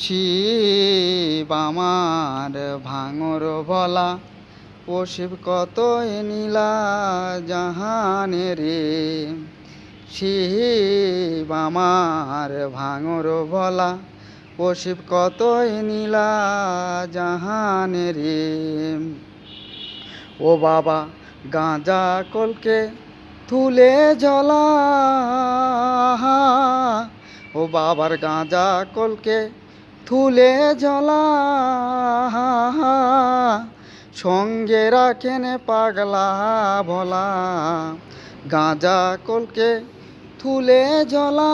শিব আমার ভাঙর ভোলা, ও শিব কতই নীলা জাহানে রে। শিব আমার ভাঙর ভোলা, ও শিব কতই নীলা জাহানে রে। ও বাবা গাঁজা কলকে তুলে জ্বলা, ও বাবার গাঁজা কলকে তুলে জ্বলা, সঙ্গে রাখেন পাগলা ভোলা। গাঁজা কলকে তুলে জ্বলা,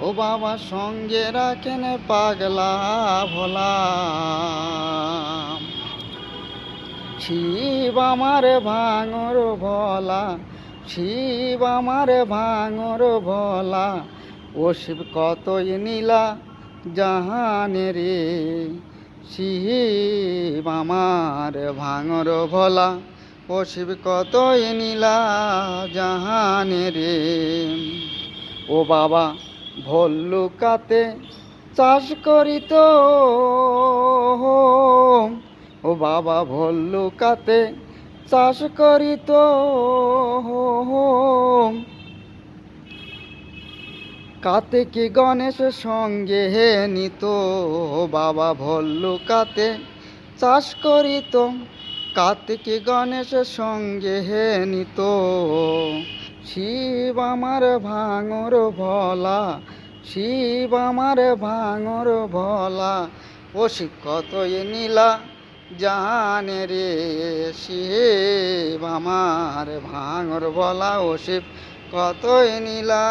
ও বাবা সঙ্গে রাখেন পাগলা ভোলা। শিব আমার ভাঙর ভোলা, শিব আমার ভাঙর ভোলা, ও শিব কতই নীলা জাহানে রে। শিব আমার ভাঙর ভোলা, ও শিব কতই নীলা জাহানে রে। ও বাবা ভল্লুকাতে চাষ করিত, ও বাবা ভল্লুকাতে চাষ করিত, কার্তিকী গণেশ সঙ্গে নিত। বাবা ভল্লুকাতে চাষ করিত, কার্তিকী গণেশ সঙ্গে নিত। শিব আমার ভাঙর ভোলা, শিব আমার ভাঙর ভোলা, ও শিব কতই নীলা জাহানে রে। শিব আমার ভাঙর ভোলা, ও শিব কতই নীলা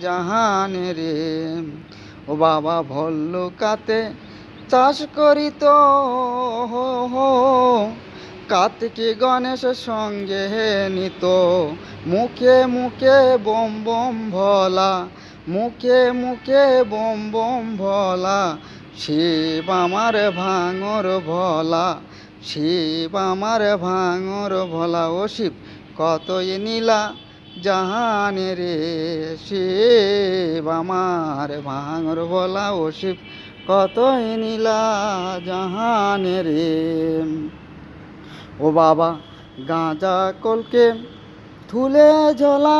জাহানে রে। ও বাবা ভল্লুকাতে চাষ করিত, কার্তিকী গণেশ সঙ্গে নিত। মুখে মুখে বোম বোম ভোলা, মুখে মুখে বোম বোম ভোলা। শিব আমার ভাঙর ভোলা, শিব আমার ভাঙর ভোলা, ও শিব কতই নীলা জাহানে রে। শিব আমার ভাঙর ভোলা, ও শিব কতই নীলা জাহানে রে। ও বাবা গাঁজা কলকে তুলে জ্বলা,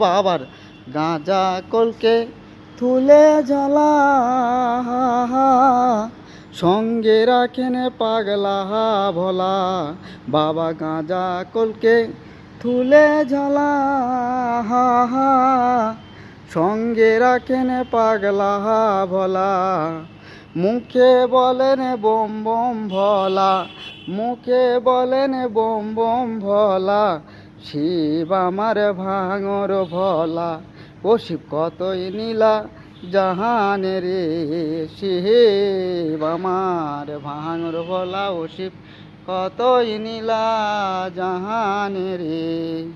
বাবার গাঁজা কলকে তুলে জ্বলা, সঙ্গে রাখেন পাগলা ভোলা। বাবা গাঁজা কলকে তুলে জ্বলা, সঙ্গে রাখেন পাগলা ভোলা। মুখে বলেন বোম বোম ভোলা, মুখে বলেন বোম বোম ভোলা। শিব আমার ভাঙর ভোলা, ও শিব কতই নীলা জাহানে রে। শিব আমার ভাঙর ভোলা, ও শিব কতই নীলা জাহানে রে।